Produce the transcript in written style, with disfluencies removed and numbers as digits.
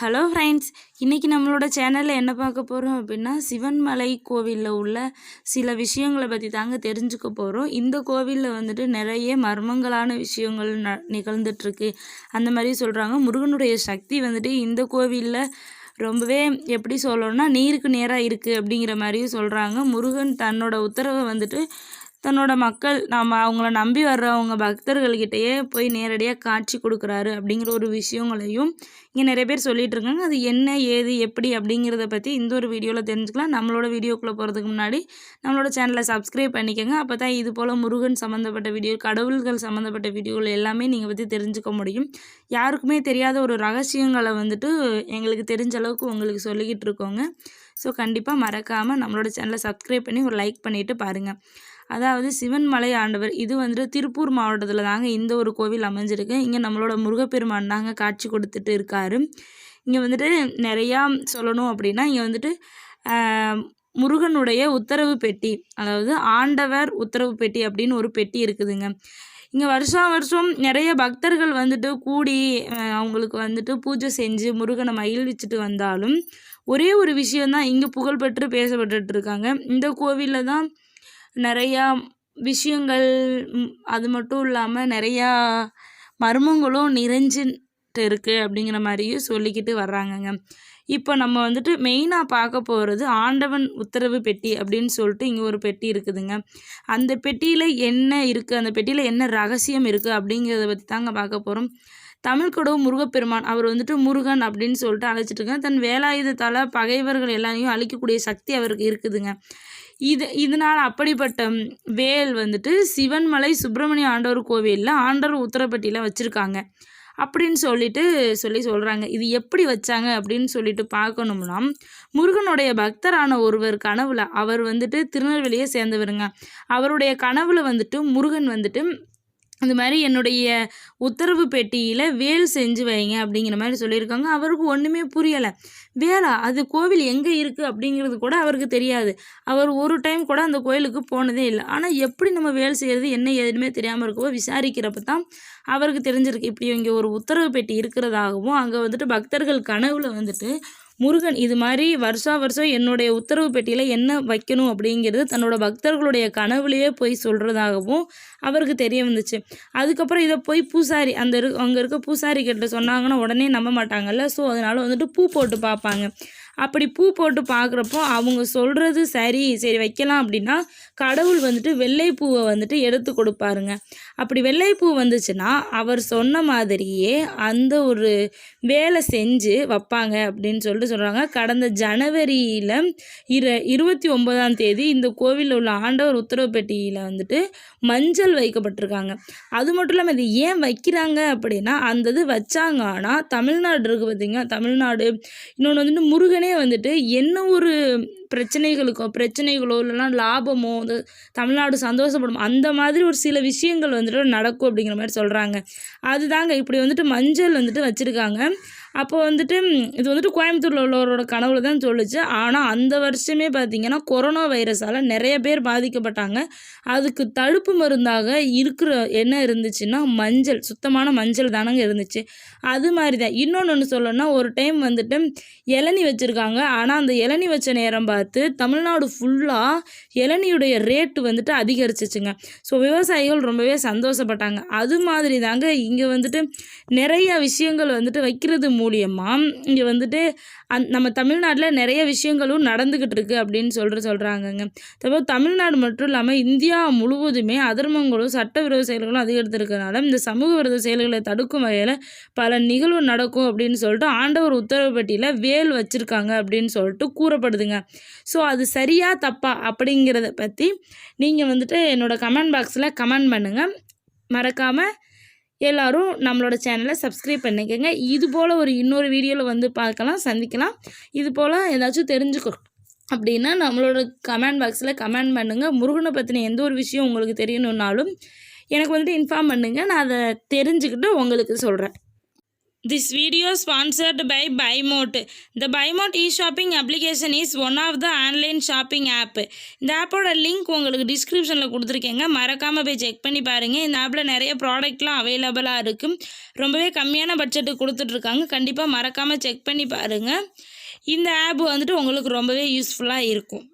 Hello friends, இன்றைக்கி நம்மளோட சேனலில் என்ன பார்க்க போகிறோம் அப்படின்னா, சிவன்மலை கோவிலில் உள்ள சில விஷயங்களை பற்றி தாங்க தெரிஞ்சுக்க போகிறோம். இந்த கோவிலில் வந்துட்டு நிறைய மர்மங்களான விஷயங்கள் நிகழ்ந்துட்டுருக்கு. அந்த மாதிரி சொல்கிறாங்க. முருகனுடைய சக்தி வந்துட்டு இந்த கோவிலில் ரொம்பவே எப்படி சொல்லணும்னா நீருக்கு நேராக இருக்குது அப்படிங்கிற மாதிரியும் சொல்கிறாங்க. முருகன் தன்னோட உத்தரவை வந்துட்டு தன்னோட மக்கள் அவங்கள நம்பி வர்றவங்க பக்தர்கள்கிட்டயே போய் நேரடியாக காட்சி கொடுக்குறாரு அப்படிங்கிற ஒரு விஷயங்களையும் இங்கே நிறைய பேர் சொல்லிகிட்டு இருக்காங்க. அது என்ன ஏது எப்படி அப்படிங்கிறத பற்றி இந்த ஒரு வீடியோவில் தெரிஞ்சுக்கலாம். நம்மளோட வீடியோக்குள்ளே போகிறதுக்கு முன்னாடி நம்மளோட சேனலை சப்ஸ்கிரைப் பண்ணிக்கோங்க. அப்போ தான் இது போல் முருகன் சம்மந்தப்பட்ட வீடியோ, கடவுள்கள் சம்மந்தப்பட்ட வீடியோவில் எல்லாமே நீங்கள் பற்றி தெரிஞ்சுக்க முடியும். யாருக்குமே தெரியாத ஒரு ரகசியங்களை வந்துட்டு எங்களுக்கு தெரிஞ்ச அளவுக்கு உங்களுக்கு சொல்லிக்கிட்டு இருக்கோங்க. ஸோ கண்டிப்பாக மறக்காமல் நம்மளோட சேனலை சப்ஸ்கிரைப் பண்ணி ஒரு லைக் பண்ணிவிட்டு பாருங்கள். அதாவது சிவன்மலை ஆண்டவர், இது வந்துட்டு திருப்பூர் மாவட்டத்தில் தாங்க இந்த ஒரு கோவில் அமைஞ்சிருக்கு. இங்கே நம்மளோட முருகப்பெருமான் தாங்க காட்சி கொடுத்துட்டு இருக்காரு. இங்கே வந்துட்டு நிறையா சொல்லணும் அப்படின்னா, இங்கே வந்துட்டு முருகனுடைய உத்தரவு பெட்டி, அதாவது ஆண்டவர் உத்தரவு பெட்டி அப்படின்னு ஒரு பெட்டி இருக்குதுங்க. இங்கே வருஷம் நிறைய பக்தர்கள் வந்துட்டு கூடி அவங்களுக்கு வந்துட்டு பூஜை செஞ்சு முருகனை மகிழ்விச்சுட்டு வந்தாலும் ஒரே ஒரு விஷயந்தான் இங்கே புகழ்பெற்று பேசப்பட்டுட்டு இருக்காங்க. இந்த கோவிலில் தான் நிறையா விஷயங்கள், அது மட்டும் இல்லாமல் நிறையா மர்மங்களும் நிறைஞ்சிட்டு இருக்குது அப்படிங்கிற மாதிரியும் சொல்லிக்கிட்டு வர்றாங்கங்க. இப்போ நம்ம வந்துட்டு மெயினாக பார்க்க போகிறது ஆண்டவன் உத்தரவு பெட்டி அப்படின்னு சொல்லிட்டு இங்கே ஒரு பெட்டி இருக்குதுங்க. அந்த பெட்டியில் என்ன இருக்குது, அந்த பெட்டியில் என்ன ரகசியம் இருக்குது அப்படிங்கிறத பற்றி தாங்க பார்க்க போகிறோம். தமிழ் கடவுள் முருகப்பெருமான், அவர் வந்துட்டு முருகன் அப்படின்னு சொல்லிட்டு அழைச்சிட்டு இருக்காங்க. தன் வேலாயுதத்தால் பகைவர்கள் எல்லாரையும் அழிக்கக்கூடிய சக்தி அவருக்கு இருக்குதுங்க. இதனால் அப்படிப்பட்ட வேல் வந்துட்டு சிவன்மலை சுப்பிரமணிய ஆண்டவர் கோவிலில் ஆண்டவர் உத்தரப்பட்டியில் வச்சுருக்காங்க அப்படின்னு சொல்கிறாங்க. இது எப்படி வச்சாங்க அப்படின்னு சொல்லிட்டு பார்க்கணும்னா, முருகனுடைய பக்தரான ஒருவர் கனவுல, அவர் வந்துட்டு திருநெல்வேலியை சேர்ந்தவருங்க. அவருடைய கனவுல வந்துட்டு முருகன் வந்துட்டு இந்த மாதிரி என்னுடைய உத்தரவு பெட்டியில் வேல் செஞ்சு வைங்க அப்படிங்கிற மாதிரி சொல்லியிருக்காங்க. அவருக்கு ஒன்றுமே புரியலை. வேலா, அது கோவில் எங்கே இருக்குது அப்படிங்கிறது கூட அவருக்கு தெரியாது. அவர் ஒரு டைம் கூட அந்த கோயிலுக்கு போனதே இல்லை. ஆனால் எப்படி நம்ம வேல் செய்கிறது என்ன ஏதுமே தெரியாமல் இருக்கவோ விசாரிக்கிறப்ப தான் அவருக்கு தெரிஞ்சிருக்கு. இப்படி இங்கே ஒரு உத்தரவு பெட்டி இருக்கிறதாகவும், அங்கே வந்துட்டு பக்தர்கள் கனவுல வந்துட்டு முருகன் இது மாதிரி வருஷம் என்னுடைய உத்தரவு பெட்டியில் என்ன வைக்கணும் அப்படிங்கிறது தன்னோட பக்தர்களுடைய கனவுலேயே போய் சொல்கிறதாகவும் அவருக்கு தெரிய வந்துச்சு. அதுக்கப்புறம் இதை போய் பூசாரி அங்கே இருக்க பூசாரி கிட்ட சொன்னாங்கன்னா உடனே நம்ப மாட்டாங்கல்ல. ஸோ அதனால் வந்துட்டு பூ போட்டு பார்ப்பாங்க. அப்படி பூ போட்டு பார்க்குறப்போ அவங்க சொல்கிறது சரி வைக்கலாம் அப்படின்னா கடவுள் வந்துட்டு வெள்ளைப்பூவை வந்துட்டு எடுத்து கொடுப்பாருங்க. அப்படி வெள்ளைப்பூ வந்துச்சுன்னா அவர் சொன்ன மாதிரியே அந்த ஒரு வேலை செஞ்சு வைப்பாங்க அப்படின்னு சொல்கிறாங்க. கடந்த ஜனவரியில் 29ஆம் தேதி இந்த கோவிலில் உள்ள ஆண்டவர் உத்தரவு பெட்டியில் வந்துட்டு மஞ்சள் வைக்கப்பட்டிருக்காங்க. அது மட்டும் இல்லாமல் இது ஏன் வைக்கிறாங்க அப்படின்னா, அந்த இது வச்சாங்கன்னா தமிழ்நாடு இருக்குது பார்த்திங்க, தமிழ்நாடு இன்னொன்று வந்துட்டு முருகனே வந்துட்டு என்ன ஒரு பிரச்சனைகளோ இல்லைனா லாபமோ தமிழ்நாடு சந்தோஷப்படும் அந்த மாதிரி ஒரு சில விஷயங்கள் வந்துட்டு நடக்கும் அப்படிங்கிற மாதிரி சொல்கிறாங்க. அதுதாங்க இப்படி வந்துட்டு மஞ்சள் வந்துட்டு வச்சுருக்காங்க. அப்போ வந்துட்டு இது வந்துட்டு கோயம்புத்தூரில் உள்ளவரோட கனவுல தான் சொல்லுச்சு. ஆனால் அந்த வருஷமே பார்த்திங்கன்னா கொரோனா வைரஸால் நிறைய பேர் பாதிக்கப்பட்டாங்க. அதுக்கு தடுப்பு மருந்தாக இருக்கிற என்ன இருந்துச்சுன்னா மஞ்சள், சுத்தமான மஞ்சள் தானங்க இருந்துச்சு. அது மாதிரி தான் இன்னொன்று சொல்லணும்னா, ஒரு டைம் வந்துட்டு இளநி வச்சுருக்காங்க. ஆனால் அந்த இளநி வச்ச நேரம் பார்த்து தமிழ்நாடு ஃபுல்லாக இளநியுடைய ரேட்டு வந்துட்டு அதிகரிச்சிச்சுங்க. ஸோ விவசாயிகள் ரொம்பவே சந்தோஷப்பட்டாங்க. அது மாதிரி தாங்க இங்கே வந்துட்டு நிறைய விஷயங்கள் வந்துட்டு வைக்கிறது மூலியமாக இங்கே வந்துட்டு நம்ம தமிழ்நாட்டில் நிறைய விஷயங்களும் நடந்துக்கிட்டு இருக்குது அப்படின்னு சொல்கிறாங்கங்க. தமிழ்நாடு மட்டும் இல்லாமல் இந்தியா முழுவதுமே அதர்மங்களும் சட்டவிரோத செயல்களும் அதிகரித்திருக்கிறதுனால இந்த சமூக விரோத செயல்களை தடுக்கும் வகையில் பல நிகழ்வு நடக்கும் அப்படின்னு சொல்லிட்டு ஆண்டவர் உத்தரவு பெட்டியில் வேல் வச்சுருக்காங்க அப்படின்னு சொல்லிட்டு கூறப்படுதுங்க. ஸோ அது சரியா தப்பா அப்படிங்கிறத பற்றி நீங்கள் வந்துட்டு என்னோடய கமெண்ட் பாக்ஸில் கமெண்ட் பண்ணுங்கள். மறக்காமல் எல்லோரும் நம்மளோட சேனலை சப்ஸ்கிரைப் பண்ணிக்கோங்க. இது போல் இன்னொரு வீடியோவில் வந்து சந்திக்கலாம். இது போல் ஏதாச்சும் தெரிஞ்சுக்கணும் அப்படின்னா நம்மளோட கமெண்ட் பாக்ஸில் கமெண்ட் பண்ணுங்கள். முருகனை பற்றின எந்த ஒரு விஷயம் உங்களுக்கு தெரியணுன்னாலும் எனக்கு வந்துட்டு இன்ஃபார்ம் பண்ணுங்கள். நான் அதை தெரிஞ்சுக்கிட்டு உங்களுக்கு சொல்கிறேன். This video is sponsored by BuyMote. The BuyMote e-shopping application is one of the online shopping app. இந்த ஆப்போட லிங்க் உங்களுக்கு டிஸ்கிரிப்ஷனில் கொடுத்துருக்கேங்க, மறக்காமல் போய் செக் பண்ணி பாருங்கள். இந்த ஆப்பில் நிறைய ப்ராடக்ட்லாம் அவைலபிளாக இருக்குது, ரொம்பவே கம்மியான பட்ஜெட்டுக்கு கொடுத்துட்ருக்காங்க. கண்டிப்பாக மறக்காமல் செக் பண்ணி பாருங்கள். இந்த ஆப் வந்துட்டு உங்களுக்கு ரொம்பவே யூஸ்ஃபுல்லாக இருக்கும்.